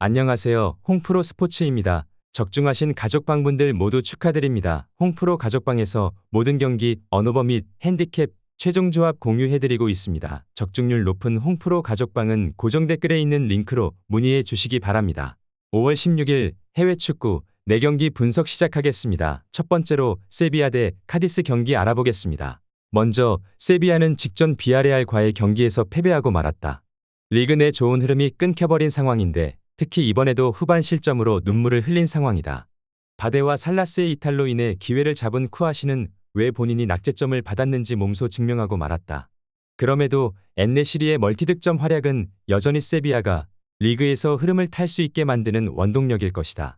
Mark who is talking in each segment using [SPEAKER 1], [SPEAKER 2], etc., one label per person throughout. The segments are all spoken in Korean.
[SPEAKER 1] 안녕하세요. 홍프로 스포츠입니다. 적중하신 가족방분들 모두 축하드립니다. 홍프로 가족방에서 모든 경기, 언오버 및 핸디캡, 최종 조합 공유해드리고 있습니다. 적중률 높은 홍프로 가족방은 고정 댓글에 있는 링크로 문의해 주시기 바랍니다. 5월 16일 해외 축구 4경기 분석 시작하겠습니다. 첫 번째로 세비야 대 카디스 경기 알아보겠습니다. 먼저 세비야는 직전 비아레알과의 경기에서 패배하고 말았다. 리그 내 좋은 흐름이 끊겨버린 상황인데 특히 이번에도 후반 실점으로 눈물을 흘린 상황이다. 바데와 살라스의 이탈로 인해 기회를 잡은 쿠아시는 왜 본인이 낙제점을 받았는지 몸소 증명하고 말았다. 그럼에도 엔네시리의 멀티득점 활약은 여전히 세비야가 리그에서 흐름을 탈 수 있게 만드는 원동력일 것이다.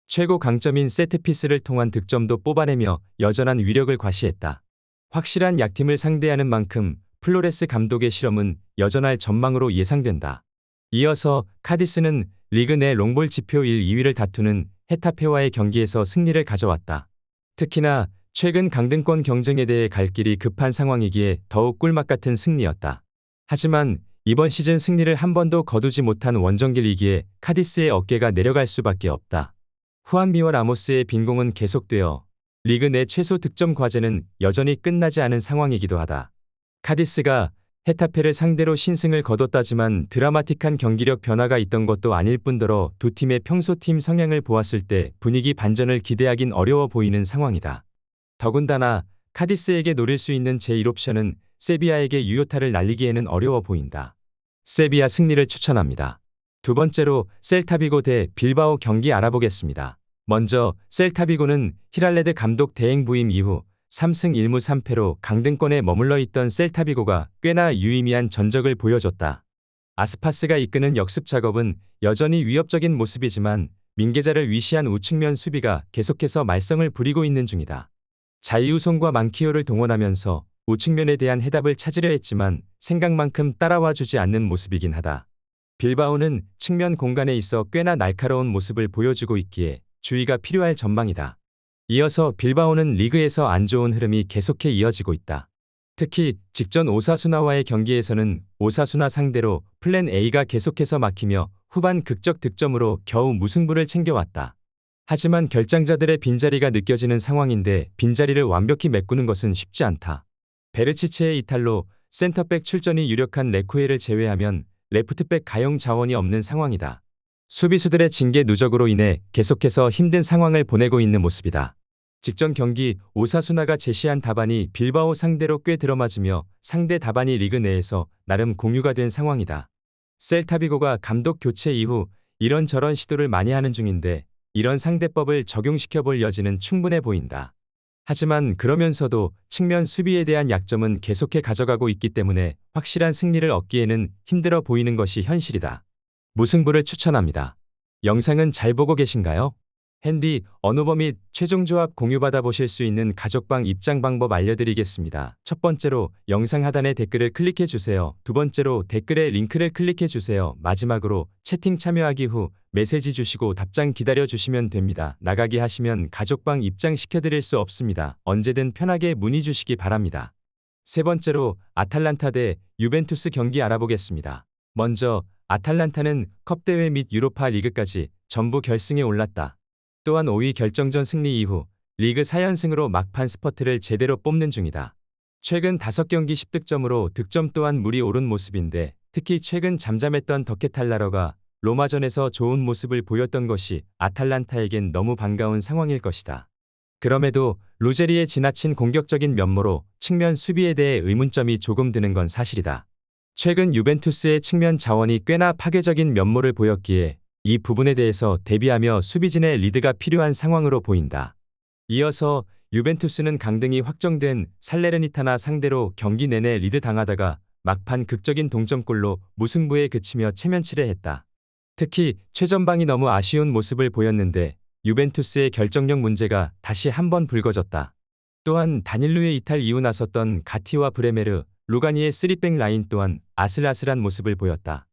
[SPEAKER 1] 최고 강점인 세트피스를 통한 득점도 뽑아내며 여전한 위력을 과시했다. 확실한 약팀을 상대하는 만큼 플로레스 감독의 실험은 여전할 전망으로 예상된다. 이어서 카디스는 리그 내 롱볼 지표 1, 2위를 다투는 헤타페와의 경기에서 승리를 가져왔다. 특히나 최근 강등권 경쟁에 대해 갈 길이 급한 상황이기에 더욱 꿀맛 같은 승리였다. 하지만 이번 시즌 승리를 한 번도 거두지 못한 원정길이기에 카디스의 어깨가 내려갈 수밖에 없다. 후안비와 라모스의 빈공은 계속되어 리그 내 최소 득점 과제는 여전히 끝나지 않은 상황이기도 하다. 카디스가 헤타페를 상대로 신승을 거뒀다지만 드라마틱한 경기력 변화가 있던 것도 아닐 뿐더러 두 팀의 평소 팀 성향을 보았을 때 분위기 반전을 기대하긴 어려워 보이는 상황이다. 더군다나 카디스에게 노릴 수 있는 제1옵션은 세비야에게 유효타를 날리기에는 어려워 보인다. 세비야 승리를 추천합니다. 두 번째로 셀타비고 대 빌바오 경기 알아보겠습니다. 먼저 셀타비고는 히랄레드 감독 대행 부임 이후 3승 1무 3패로 강등권에 머물러 있던 셀타비고가 꽤나 유의미한 전적을 보여줬다. 아스파스가 이끄는 역습 작업은 여전히 위협적인 모습이지만 민계자를 위시한 우측면 수비가 계속해서 말썽을 부리고 있는 중이다. 자이우송과 만키오를 동원하면서 우측면에 대한 해답을 찾으려 했지만 생각만큼 따라와 주지 않는 모습이긴 하다. 빌바오는 측면 공간에 있어 꽤나 날카로운 모습을 보여주고 있기에 주의가 필요할 전망이다. 이어서 빌바오는 리그에서 안 좋은 흐름이 계속해 이어지고 있다. 특히 직전 오사수나와의 경기에서는 오사수나 상대로 플랜 A가 계속해서 막히며 후반 극적 득점으로 겨우 무승부를 챙겨왔다. 하지만 결장자들의 빈자리가 느껴지는 상황인데 빈자리를 완벽히 메꾸는 것은 쉽지 않다. 베르치체의 이탈로 센터백 출전이 유력한 레쿠에를 제외하면 레프트백 가용 자원이 없는 상황이다. 수비수들의 징계 누적으로 인해 계속해서 힘든 상황을 보내고 있는 모습이다. 직전 경기 오사수나가 제시한 답안이 빌바오 상대로 꽤 들어맞으며 상대 답안이 리그 내에서 나름 공유가 된 상황이다. 셀타비고가 감독 교체 이후 이런저런 시도를 많이 하는 중인데 이런 상대법을 적용시켜 볼 여지는 충분해 보인다. 하지만 그러면서도 측면 수비에 대한 약점은 계속해 가져가고 있기 때문에 확실한 승리를 얻기에는 힘들어 보이는 것이 현실이다. 무승부를 추천합니다. 영상은 잘 보고 계신가요? 핸디, 언오버 및 최종 조합 공유받아 보실 수 있는 가족방 입장 방법 알려드리겠습니다. 첫 번째로 영상 하단에 댓글을 클릭해 주세요. 두 번째로 댓글에 링크를 클릭해 주세요. 마지막으로 채팅 참여하기 후 메시지 주시고 답장 기다려 주시면 됩니다. 나가기 하시면 가족방 입장 시켜드릴 수 없습니다. 언제든 편하게 문의 주시기 바랍니다. 세 번째로 아탈란타 대 유벤투스 경기 알아보겠습니다. 먼저 아탈란타는 컵대회 및 유로파 리그까지 전부 결승에 올랐다. 또한 5위 결정전 승리 이후 리그 4연승으로 막판 스퍼트를 제대로 뽑는 중이다. 최근 5경기 10득점으로 득점 또한 물이 오른 모습인데 특히 최근 잠잠했던 더케탈라러가 로마전에서 좋은 모습을 보였던 것이 아탈란타에겐 너무 반가운 상황일 것이다. 그럼에도 루제리의 지나친 공격적인 면모로 측면 수비에 대해 의문점이 조금 드는 건 사실이다. 최근 유벤투스의 측면 자원이 꽤나 파괴적인 면모를 보였기에 이 부분에 대해서 대비하며 수비진의 리드가 필요한 상황으로 보인다. 이어서 유벤투스는 강등이 확정된 살레르니타나 상대로 경기 내내 리드 당하다가 막판 극적인 동점골로 무승부에 그치며 체면치레 했다. 특히 최전방이 너무 아쉬운 모습을 보였는데 유벤투스의 결정력 문제가 다시 한번 불거졌다. 또한 다닐루의 이탈 이후 나섰던 가티와 브레메르, 루가니의 3백 라인 또한 아슬아슬한 모습을 보였다.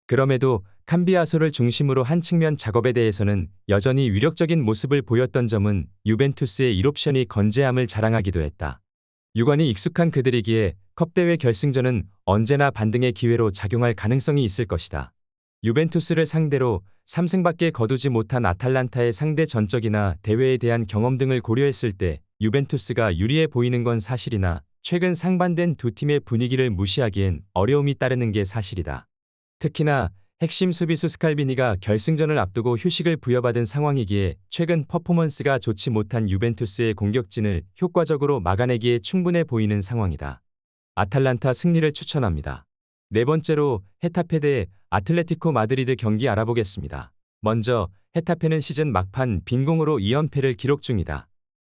[SPEAKER 1] 그럼에도 캄비아소를 중심으로 한 측면 작업에 대해서는 여전히 위력적인 모습을 보였던 점은 유벤투스의 1옵션이 건재함을 자랑하기도 했다. 유관이 익숙한 그들이기에 컵대회 결승전은 언제나 반등의 기회로 작용할 가능성이 있을 것이다. 유벤투스를 상대로 3승밖에 거두지 못한 아탈란타의 상대 전적이나 대회에 대한 경험 등을 고려했을 때 유벤투스가 유리해 보이는 건 사실이나 최근 상반된 두 팀의 분위기를 무시하기엔 어려움이 따르는 게 사실이다. 특히나 핵심 수비수 스칼비니가 결승전을 앞두고 휴식을 부여받은 상황이기에 최근 퍼포먼스가 좋지 못한 유벤투스의 공격진을 효과적으로 막아내기에 충분해 보이는 상황이다. 아탈란타 승리를 추천합니다. 네 번째로 헤타페 대 아틀레티코 마드리드 경기 알아보겠습니다. 먼저 헤타페는 시즌 막판 빈공으로 2연패를 기록 중이다.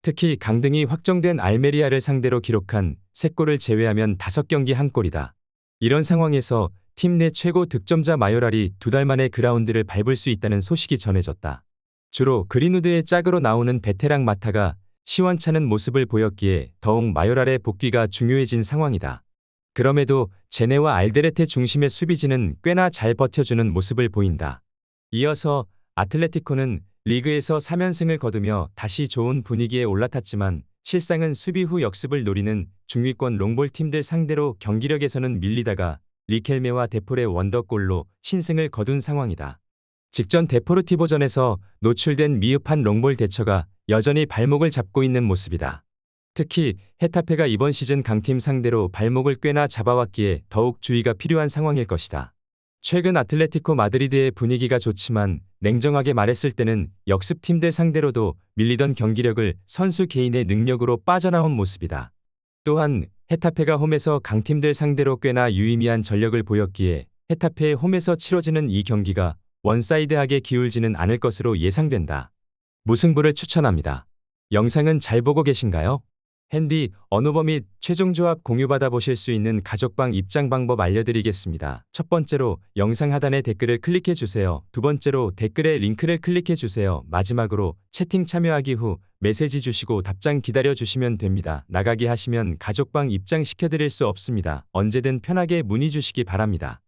[SPEAKER 1] 특히 강등이 확정된 알메리아를 상대로 기록한 3골을 제외하면 5경기 한 골이다. 이런 상황에서 팀 내 최고 득점자 마요랄이 2달 만에 그라운드를 밟을 수 있다는 소식이 전해졌다. 주로 그린우드의 짝으로 나오는 베테랑 마타가 시원찮은 모습을 보였기에 더욱 마요랄의 복귀가 중요해진 상황이다. 그럼에도 제네와 알데레테 중심의 수비진은 꽤나 잘 버텨주는 모습을 보인다. 이어서 아틀레티코는 리그에서 3연승을 거두며 다시 좋은 분위기에 올라탔지만 실상은 수비 후 역습을 노리는 중위권 롱볼 팀들 상대로 경기력에서는 밀리다가 리켈메와 데폴의 원더골로 신승을 거둔 상황이다. 직전 데포르티보전에서 노출된 미흡한 롱볼 대처가 여전히 발목을 잡고 있는 모습이다. 특히 헤타페가 이번 시즌 강팀 상대로 발목을 꽤나 잡아왔기에 더욱 주의가 필요한 상황일 것이다. 최근 아틀레티코 마드리드의 분위기가 좋지만 냉정하게 말했을 때는 역습팀들 상대로도 밀리던 경기력을 선수 개인의 능력으로 빠져나온 모습이다. 또한 헤타페가 홈에서 강팀들 상대로 꽤나 유의미한 전력을 보였기에 헤타페의 홈에서 치러지는 이 경기가 원사이드하게 기울지는 않을 것으로 예상된다. 무승부를 추천합니다. 영상은 잘 보고 계신가요? 핸디, 언어버 및 최종 조합 공유받아 보실 수 있는 가족방 입장 방법 알려드리겠습니다. 첫 번째로 영상 하단에 댓글을 클릭해 주세요. 두 번째로 댓글에 링크를 클릭해 주세요. 마지막으로 채팅 참여하기 후 메시지 주시고 답장 기다려 주시면 됩니다. 나가기 하시면 가족방 입장 시켜드릴 수 없습니다. 언제든 편하게 문의 주시기 바랍니다.